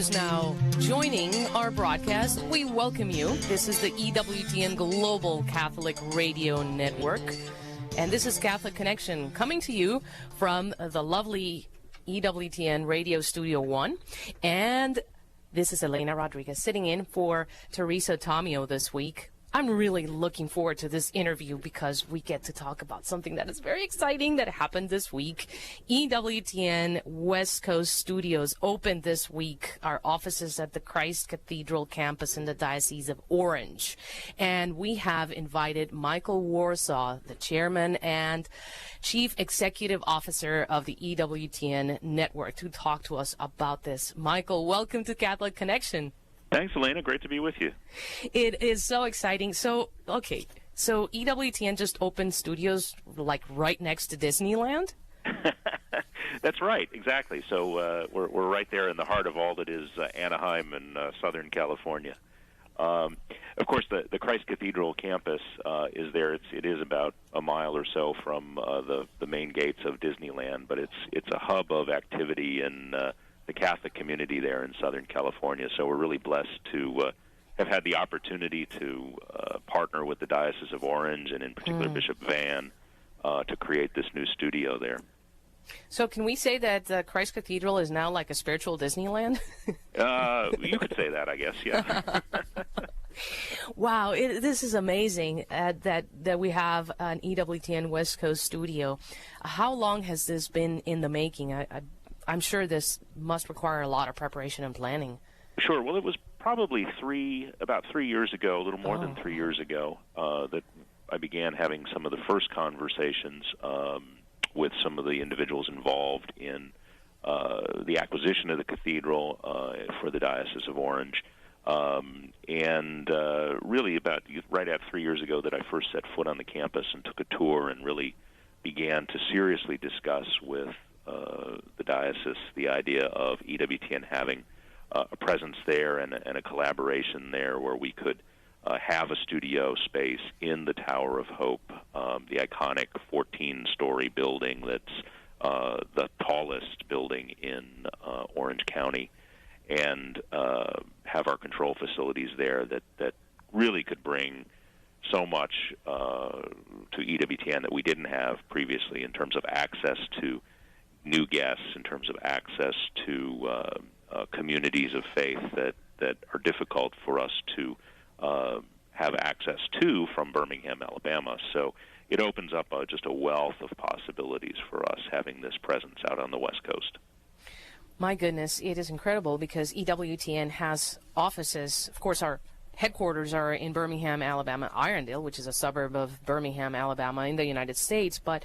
just now joining our broadcast, we welcome you. This is the EWTN Global Catholic Radio Network, and this is Catholic Connection coming to you from the lovely EWTN Radio Studio 1. And this is Elena Rodriguez sitting in for Teresa Tomeo this week. I'm really looking forward to this interview because we get to talk about something that is very exciting that happened this week. EWTN West Coast Studios opened this week our offices at the Christ Cathedral campus in the Diocese of Orange. And we have invited Michael Warsaw, the chairman and chief executive officer of the EWTN network, to talk to us about this. Michael, welcome to Catholic Connection. Thanks, Elena. Great to be with you. It is so exciting. So EWTN just opened studios like right next to Disneyland? That's right, exactly. So we're right there in the heart of all that is Anaheim and Southern California. Of course, the Christ Cathedral campus is there. It is about a mile or so from the main gates of Disneyland, but it's a hub of activity in the Catholic community there in Southern California. So we're really blessed to have had the opportunity to partner with the Diocese of Orange and in particular Bishop Van to create this new studio there. So can we say that Christ Cathedral is now like a spiritual Disneyland? You could say that, I guess, yeah. Wow, this is amazing that we have an EWTN West Coast studio. How long has this been in the making? I'm sure this must require a lot of preparation and planning. Sure. Well, it was probably about 3 years ago, a little more than 3 years ago, that I began having some of the first conversations with some of the individuals involved in the acquisition of the cathedral for the Diocese of Orange. And really about right at 3 years ago that I first set foot on the campus and took a tour and really began to seriously discuss with the diocese the idea of EWTN having a presence there and a collaboration there where we could have a studio space in the Tower of Hope, the iconic 14-story building that's the tallest building in Orange County, and have our control facilities there that really could bring so much to EWTN that we didn't have previously in terms of access to new guests, in terms of access to communities of faith that are difficult for us to have access to from Birmingham, Alabama. So it opens up just a wealth of possibilities for us having this presence out on the West Coast. My goodness, it is incredible because EWTN has offices. Of course, our headquarters are in Birmingham, Alabama, Irondale, which is a suburb of Birmingham, Alabama in the United States, but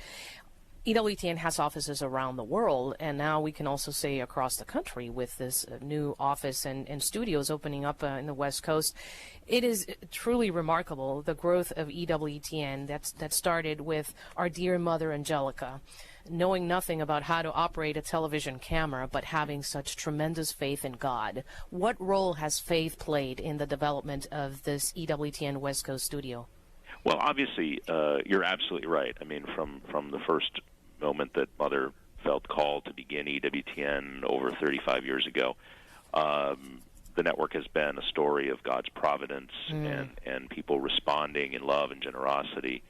EWTN has offices around the world, and now we can also say across the country with this new office and studios opening up in the West Coast. It is truly remarkable, the growth of EWTN that started with our dear Mother Angelica, knowing nothing about how to operate a television camera, but having such tremendous faith in God. What role has faith played in the development of this EWTN West Coast studio? Well, obviously, you're absolutely right. I mean, from the first moment that Mother felt called to begin EWTN over 35 years ago, the network has been a story of God's providence and people responding in love and generosity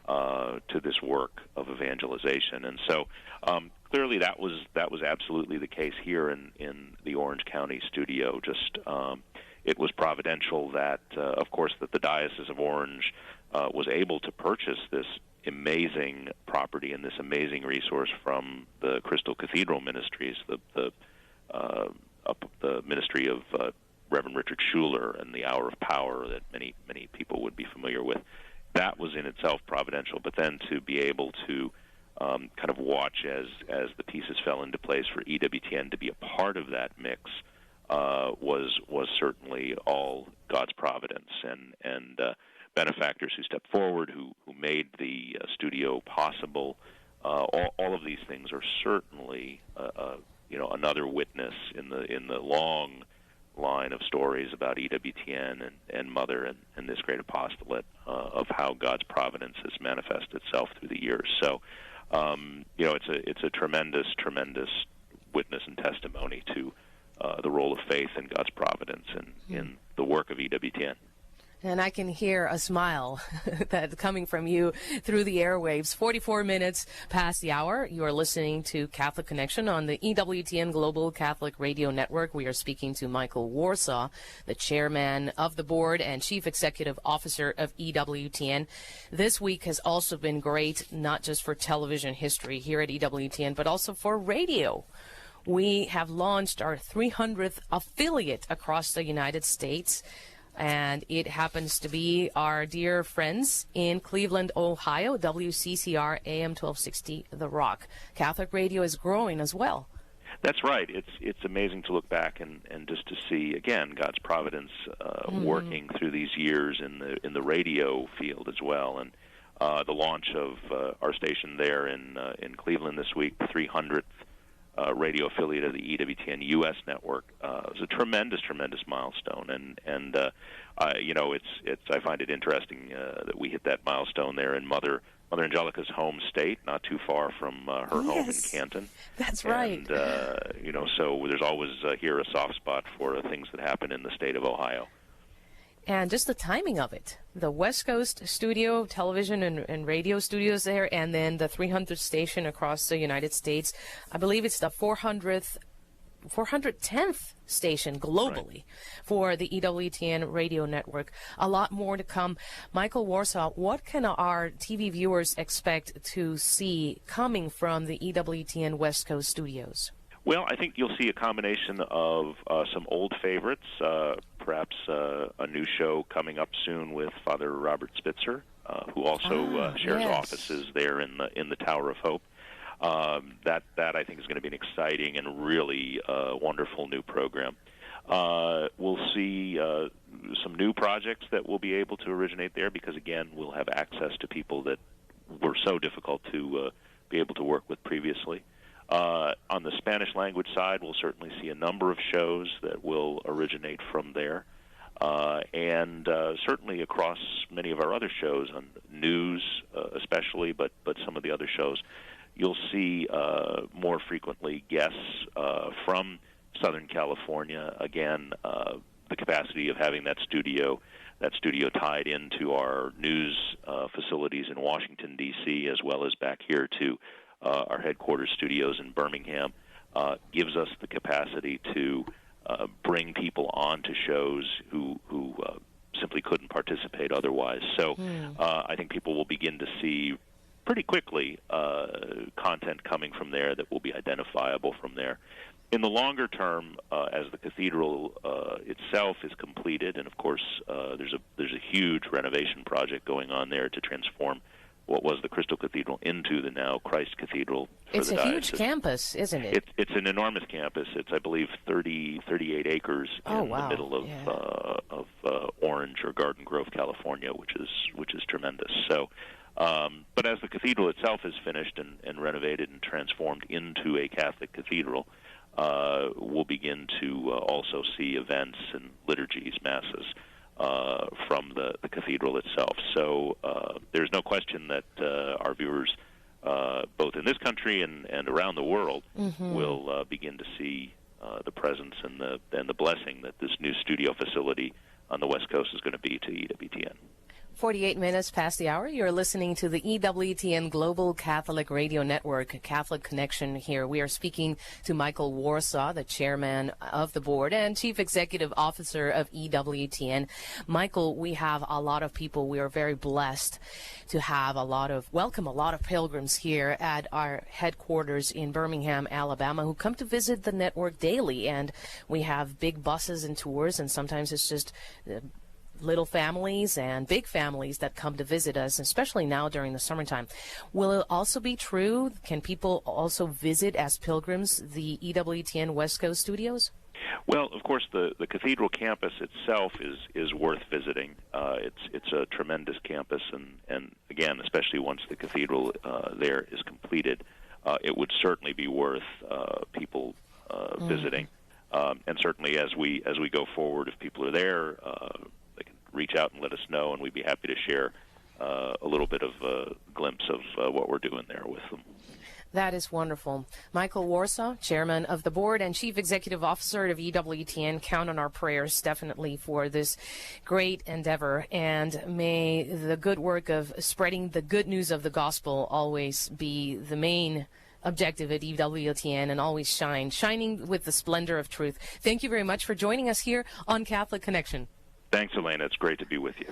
to this work of evangelization. And so clearly that was absolutely the case here in the Orange County studio. Just it was providential that, of course, that the Diocese of Orange was able to purchase this amazing property and this amazing resource from the Crystal Cathedral Ministries, the ministry of Reverend Richard Schuler and the Hour of Power that many people would be familiar with. That was in itself providential, but then to be able to kind of watch as the pieces fell into place for EWTN to be a part of that mix was certainly all God's providence and benefactors who stepped forward, who made the studio possible. All of these things are certainly another witness in the long line of stories about EWTN and Mother and this great apostolate of how God's providence has manifested itself through the years. So, it's a tremendous witness and testimony to the role of faith and God's providence in the work of EWTN. And I can hear a smile that's coming from you through the airwaves. 44 minutes past the hour. You are listening to Catholic Connection on the EWTN Global Catholic Radio Network. We are speaking to Michael Warsaw, the chairman of the board and chief executive officer of EWTN. This week has also been great, not just for television history here at EWTN, but also for radio. We have launched our 300th affiliate across the United States. And it happens to be our dear friends in Cleveland, Ohio, WCCR AM 1260 The Rock. Catholic radio is growing as well. That's right. It's amazing to look back and just to see, again, God's providence working through these years in the radio field as well. And the launch of our station there in Cleveland this week, the 300th radio affiliate of the EWTN U.S. network, was a tremendous milestone, and I find it interesting that we hit that milestone there in Mother Angelica's home state, not too far from her home in Canton. That's right. And so there's always here a soft spot for things that happen in the state of Ohio. And just the timing of it. The West Coast studio, television and radio studios there, and then the 300th station across the United States. I believe it's the 410th station globally for the EWTN radio network. A lot more to come. Michael Warsaw, what can our TV viewers expect to see coming from the EWTN West Coast studios? Well, I think you'll see a combination of some old favorites, perhaps a new show coming up soon with Father Robert Spitzer, who also shares offices there in the Tower of Hope. That I think is going to be an exciting and really wonderful new program. We'll see some new projects that will be able to originate there because, again, we'll have access to people that were so difficult to be able to work with previously. On the Spanish language side, we'll certainly see a number of shows that will originate from there. And certainly across many of our other shows, on news especially, but some of the other shows, you'll see more frequently guests from Southern California. Again, the capacity of having that studio tied into our news facilities in Washington, D.C., as well as back here to our headquarters studios in Birmingham, gives us the capacity to bring people on to shows who simply couldn't participate otherwise. So I think people will begin to see pretty quickly content coming from there that will be identifiable from there. In the longer term, as the cathedral itself is completed, and of course there's a huge renovation project going on there to transform what was the Crystal Cathedral into the now Christ Cathedral for it's the a diocese. Huge campus, isn't it? It's an enormous campus. It's, I believe, 38 acres in the middle of Orange or Garden Grove, California, which is tremendous. So, but as the cathedral itself is finished and renovated and transformed into a Catholic cathedral, we'll begin to also see events and liturgies, masses, from the cathedral itself. So there's no question that our viewers, both in this country and around the world, will begin to see the presence and the blessing that this new studio facility on the West Coast is going to be to EWTN. 48 minutes past the hour. You're listening to the EWTN Global Catholic Radio Network, Catholic Connection here. We are speaking to Michael Warsaw, the chairman of the board and chief executive officer of EWTN. Michael, we have a lot of people. We are very blessed to have welcome a lot of pilgrims here at our headquarters in Birmingham, Alabama, who come to visit the network daily. And we have big buses and tours, and sometimes it's just little families and big families that come to visit us, especially now during the summertime. Will it also be true? Can people also visit as pilgrims the EWTN West Coast studios? Well, of course, the cathedral campus itself is worth visiting. It's a tremendous campus, and again, especially once the cathedral there is completed, it would certainly be worth people visiting. And certainly, as we go forward, if people are there, they can reach out and let us know, and we'd be happy to share a little bit of a glimpse of what we're doing there with them. That is wonderful. Michael Warsaw, Chairman of the Board and Chief Executive Officer of EWTN, count on our prayers definitely for this great endeavor. And may the good work of spreading the good news of the gospel always be the main objective at EWTN and always shining with the splendor of truth. Thank you very much for joining us here on Catholic Connection. Thanks, Elena. It's great to be with you.